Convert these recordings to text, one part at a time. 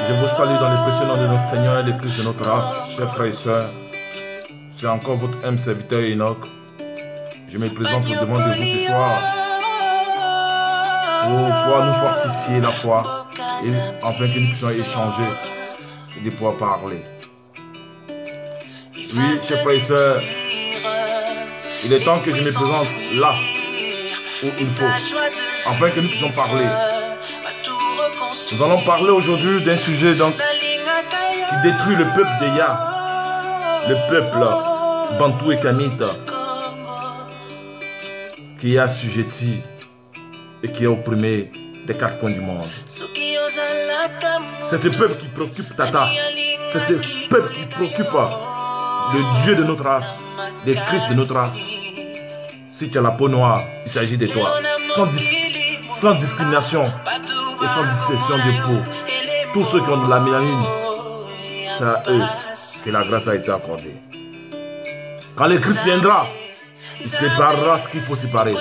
Je vous salue dans le précieux nom de notre Seigneur et de Christ de notre race, chers frères et sœurs. C'est encore votre âme serviteur Enoch. Je me présente au devant de vous ce soir pour pouvoir nous fortifier la foi et afin que nous puissions échanger et de pouvoir parler. Oui, chers frères et sœurs, il est temps que je me présente là où il faut, afin que nous puissions parler. Nous allons parler aujourd'hui d'un sujet donc, qui détruit le peuple de Yah, le peuple Bantou et Kamite, qui est assujetti et qui est opprimé des quatre coins du monde. C'est ce peuple qui préoccupe Tata, c'est ce peuple qui préoccupe le Dieu de notre race, le Christ de notre race. Si tu as la peau noire, il s'agit de toi, sans discrimination et sans distinction de peau. Tous ceux qui ont de la mélanine, c'est à eux que la grâce a été accordée. Quand le Christ viendra, il séparera ce qu'il faut séparer.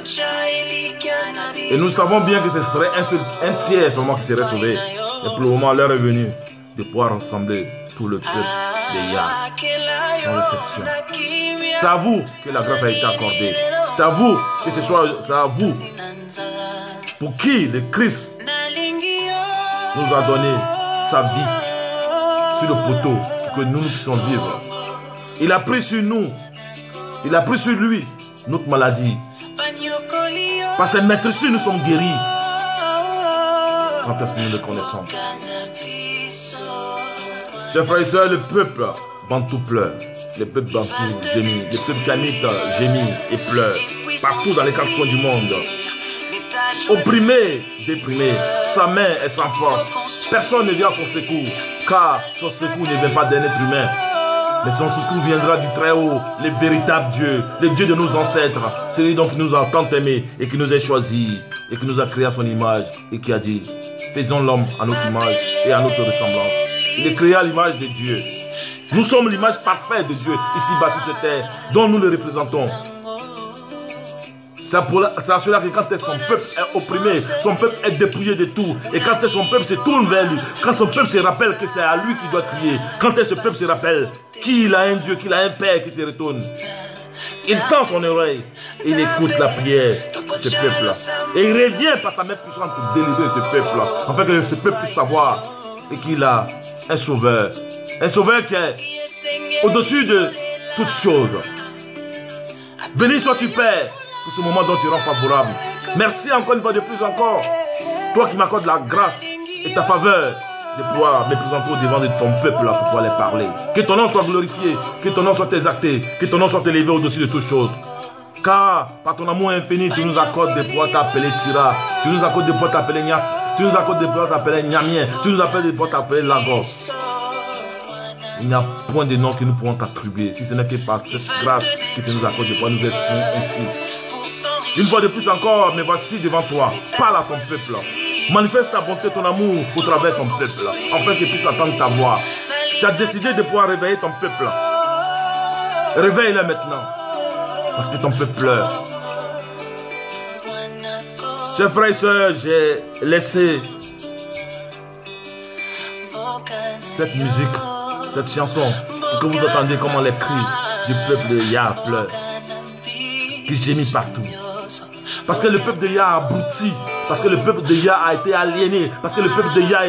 Et nous savons bien que ce serait un tiers seulement qui serait sauvé. Et pour le moment, l'heure est venue de pouvoir rassembler tout le peuple de Yah, sans exception. C'est à vous que la grâce a été accordée. C'est à vous que ce soit, c'est à vous pour qui le Christ nous a donné sa vie sur le poteau pour que nous puissions vivre. Il a pris sur nous, il a pris sur lui notre maladie. Par ses maîtrises, nous sommes guéris. Quand est-ce que nous le connaissons? Chers frères et sœurs, le peuple Bantou pleure. Le peuple Bantou gémit. Le peuple Kamite gémit et pleure. Partout dans les quatre coins du monde. Opprimé, déprimé, sa main est sans force. Personne ne vient à son secours, car son secours ne vient pas d'un être humain. Mais son secours viendra du Très-Haut, le véritable Dieu, le Dieu de nos ancêtres, celui dont qui nous a tant aimés et qui nous a choisis et qui nous a créé à son image et qui a dit, faisons l'homme à notre image et à notre ressemblance. Il est créé à l'image de Dieu. Nous sommes l'image parfaite de Dieu ici-bas sur cette terre, dont nous le représentons. C'est à cela que quand son peuple est opprimé, son peuple est dépouillé de tout. Et quand son peuple se tourne vers lui, quand son peuple se rappelle que c'est à lui qu'il doit crier, quand ce peuple se rappelle qu'il a un Dieu, qu'il a un Père qui se retourne, il tend son oreille et il écoute la prière de ce peuple-là. Et il revient par sa main puissante pour délivrer ce peuple-là, afin que ce peuple puisse savoir et qu'il a un sauveur. Un sauveur qui est au-dessus de toutes choses. Béni sois-tu, Père, pour ce moment dont tu rends favorable. Merci encore une fois de plus encore. Toi qui m'accordes la grâce et ta faveur de pouvoir me présenter au devant de ton peuple là pour pouvoir les parler. Que ton nom soit glorifié, que ton nom soit exalté, que ton nom soit élevé au-dessus de toutes choses. Car par ton amour infini, tu nous accordes de pouvoir t'appeler Tira, tu nous accordes de pouvoir t'appeler Nyat, tu nous accordes de pouvoir t'appeler Nyamien, tu nous accordes de pouvoir t'appeler Lagos. Il n'y a point de nom que nous pourrons t'attribuer, si ce n'est que par cette grâce que tu nous accordes de pouvoir nous exprimer ainsi. Une fois de plus encore, me voici devant toi. Parle à ton peuple. Manifeste ta bonté, ton amour au travers de ton peuple, afin qu'il puisse entendre ta voix. Tu as décidé de pouvoir réveiller ton peuple. Réveille-le maintenant, parce que ton peuple pleure. Chers frères et sœurs, j'ai laissé cette musique, cette chanson, pour que vous entendiez comment les cris du peuple de Yah pleurent, qui gémit partout. Parce que le peuple de Yah a abruti, parce que le peuple de Yah a été aliéné, parce que le peuple de Yah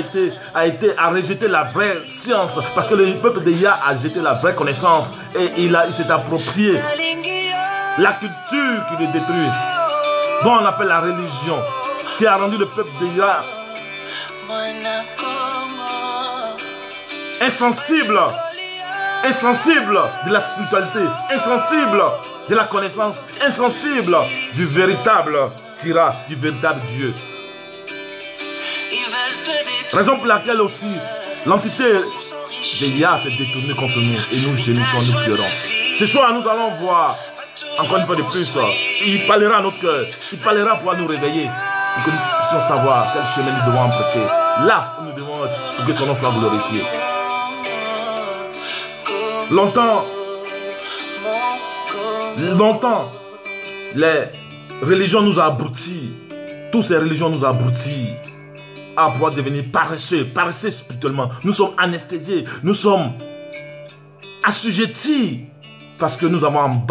a rejeté la vraie science, parce que le peuple de Yah a jeté la vraie connaissance et il s'est approprié la culture qui le détruit, dont on appelle la religion, qui a rendu le peuple de Yah insensible de la spiritualité, insensible de la connaissance, insensible du véritable Tira, du véritable Dieu. Raison pour laquelle aussi l'entité de Yah s'est détournée contre nous et nous gémissons, nous pleurons. Ce soir, nous allons voir encore une fois de plus, il parlera à notre cœur, il parlera pour nous réveiller, pour que nous puissions savoir quel chemin nous devons emprunter, là où nous devons être, pour que son nom soit glorifié. Longtemps, les religions nous ont abrutis. Toutes ces religions nous ont abrutis. à pouvoir devenir paresseux spirituellement. Nous sommes anesthésiés, nous sommes assujettis parce que nous avons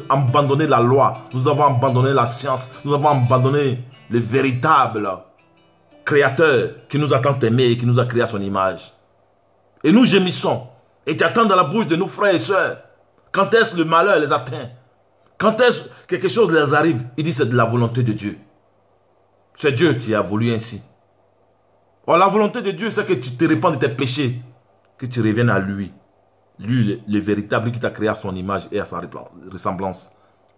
abandonné la loi, nous avons abandonné la science, nous avons abandonné le véritable Créateur qui nous a tant aimés et qui nous a créé à son image. Et nous gémissons et tu attends dans la bouche de nos frères et sœurs. Quand est-ce le malheur les atteint? Quand est-ce quelque chose les arrive? Il dit c'est de la volonté de Dieu. C'est Dieu qui a voulu ainsi. Or, la volonté de Dieu, c'est que tu te répands de tes péchés, que tu reviennes à lui. Lui, le véritable qui t'a créé à son image et à sa ressemblance,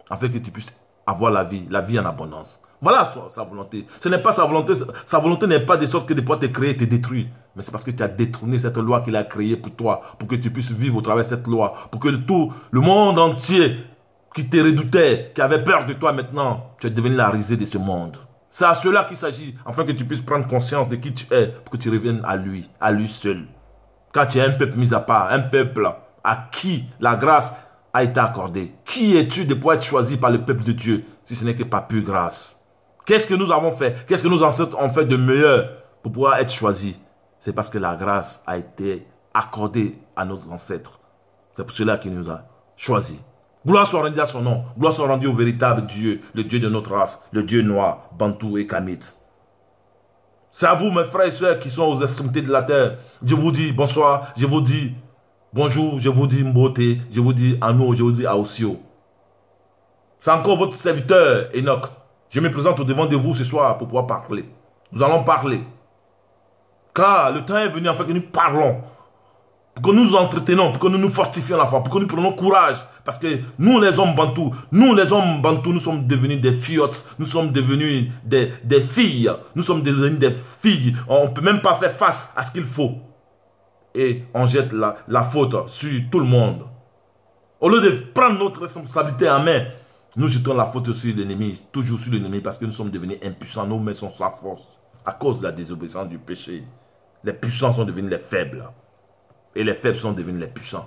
afin que tu puisses avoir la vie en abondance. Voilà sa volonté. Ce n'est pas sa volonté. Sa volonté n'est pas de sorte que de pouvoir te créer et te détruire. Mais c'est parce que tu as détourné cette loi qu'il a créée pour toi, pour que tu puisses vivre au travers de cette loi, pour que tout le monde entier qui te redoutait, qui avait peur de toi maintenant, tu es devenu la risée de ce monde. C'est à cela qu'il s'agit, afin que tu puisses prendre conscience de qui tu es, pour que tu reviennes à lui seul. Car tu es un peuple mis à part, un peuple à qui la grâce a été accordée. Qui es-tu de pouvoir être choisi par le peuple de Dieu, si ce n'est que par pure grâce? Qu'est-ce que nous avons fait? Qu'est-ce que nos ancêtres ont fait de meilleur pour pouvoir être choisis? C'est parce que la grâce a été accordée à nos ancêtres. C'est pour cela qu'il nous a choisis. Gloire soit rendue à son nom. Gloire soit rendue au véritable Dieu, le Dieu de notre race, le Dieu noir, Bantou et Kamit. C'est à vous, mes frères et sœurs, qui sont aux extrémités de la terre. Je vous dis bonsoir, je vous dis bonjour, je vous dis mboté, je vous dis anou, je vous dis aosio. C'est encore votre serviteur, Enoch. Je me présente au devant de vous ce soir pour pouvoir parler. Nous allons parler. Car le temps est venu afin que nous parlons. Pour que nous nous entretenons, pour que nous nous fortifions la foi, pour que nous prenions courage. Parce que nous les hommes bantous, nous sommes devenus des fiottes, nous sommes devenus des filles. Nous sommes devenus des filles. On ne peut même pas faire face à ce qu'il faut. Et on jette la faute sur tout le monde. Au lieu de prendre notre responsabilité en main, nous jetons la faute sur l'ennemi, toujours sur l'ennemi, parce que nous sommes devenus impuissants. Nos mains sont sans force à cause de la désobéissance du péché. Les puissants sont devenus les faibles. Et les faibles sont devenus les puissants.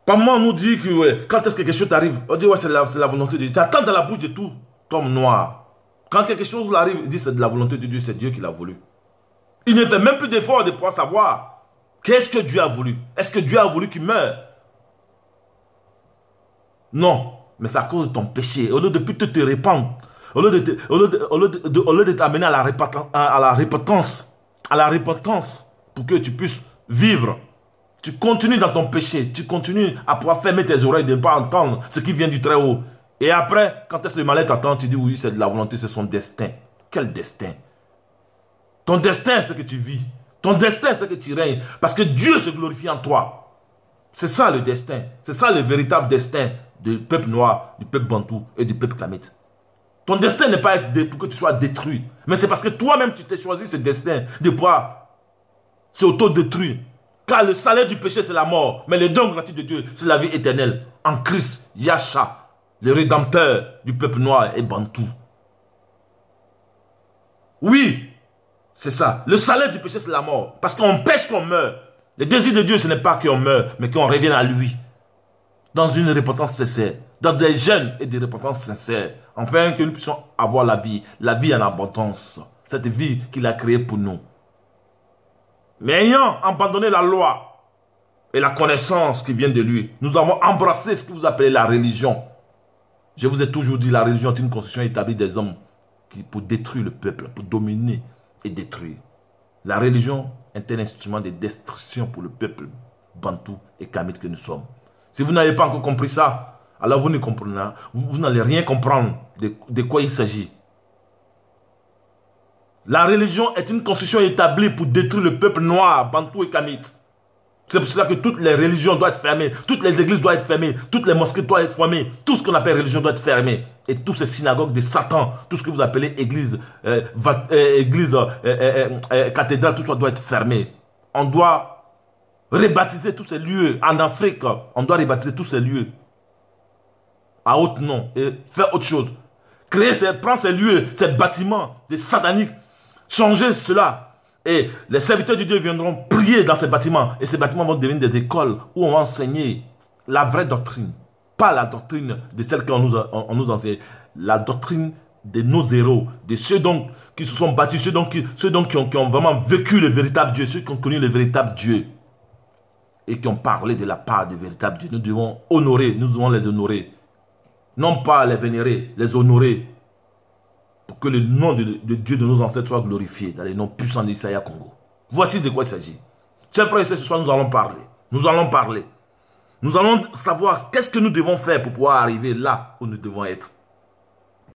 Par moment, on nous dit que ouais, quand est-ce que quelque chose t'arrive, on dit ouais, c'est la volonté de Dieu. Tu attends dans la bouche de tout homme noir. Quand quelque chose arrive, il dit c'est de la volonté de Dieu, c'est Dieu qui l'a voulu. Il ne fait même plus d'effort de pouvoir savoir qu'est-ce que Dieu a voulu. Est-ce que Dieu a voulu qu'il meure? Non, mais c'est à cause de ton péché. Au lieu de plutôt te répandre, au lieu de t'amener à la repentance, pour que tu puisses vivre, tu continues dans ton péché, tu continues à pouvoir fermer tes oreilles, de ne pas entendre ce qui vient du Très-Haut. Et après, quand est-ce que le malheur t'attend, tu dis oui, c'est de la volonté, c'est son destin. Quel destin? Ton destin, c'est que tu vis. Ton destin, c'est que tu règnes. Parce que Dieu se glorifie en toi. C'est ça le destin. C'est ça le véritable destin du peuple noir, du peuple bantou et du peuple kamit. Ton destin n'est pas pour que tu sois détruit. Mais c'est parce que toi-même, tu t'es choisi ce destin de pouvoir s'auto-détruire. Car le salaire du péché, c'est la mort. Mais le don gratuit de Dieu, c'est la vie éternelle. En Christ, Yahshua, le rédempteur du peuple noir et bantou. Oui, c'est ça. Le salaire du péché, c'est la mort. Parce qu'on pêche qu'on meurt. Le désir de Dieu, ce n'est pas qu'on meurt, mais qu'on revienne à lui. Dans une repentance sincère. Dans des jeûnes et des repentances sincères. Afin que nous puissions avoir la vie en abondance. Cette vie qu'il a créée pour nous. Mais ayant abandonné la loi et la connaissance qui vient de lui, nous avons embrassé ce que vous appelez la religion. Je vous ai toujours dit, la religion est une constitution établie des hommes pour détruire le peuple, pour dominer et détruire. La religion est un instrument de destruction pour le peuple bantou et kamit que nous sommes. Si vous n'avez pas encore compris ça, alors vous ne comprenez, vous n'allez rien comprendre de quoi il s'agit. La religion est une constitution établie pour détruire le peuple noir, bantou et kamit. C'est pour cela que toutes les religions doivent être fermées, toutes les églises doivent être fermées, toutes les mosquées doivent être fermées, tout ce qu'on appelle religion doit être fermé. Et toutes ces synagogues de Satan, tout ce que vous appelez église, cathédrale, tout ça doit être fermé. On doit rebaptiser tous ces lieux en Afrique, on doit rebaptiser tous ces lieux à autre nom et faire autre chose. Prendre ces lieux, ces bâtiments des sataniques, changer cela. Et les serviteurs de Dieu viendront prier dans ces bâtiments. Et ces bâtiments vont devenir des écoles où on va enseigner la vraie doctrine. Pas la doctrine de celle qu'on nous enseigne. La doctrine de nos héros, de ceux donc qui se sont battus, ceux donc qui ont vraiment vécu le véritable Dieu, ceux qui ont connu le véritable Dieu et qui ont parlé de la part du véritable Dieu. Nous devons honorer, nous devons les honorer. Non pas les vénérer, les honorer pour que le nom de Dieu de nos ancêtres soit glorifié dans les noms puissants d'Issaïa Congo. Voici de quoi il s'agit. Chers frères et sœurs, ce soir nous allons parler. Nous allons parler. Nous allons savoir qu'est-ce que nous devons faire pour pouvoir arriver là où nous devons être.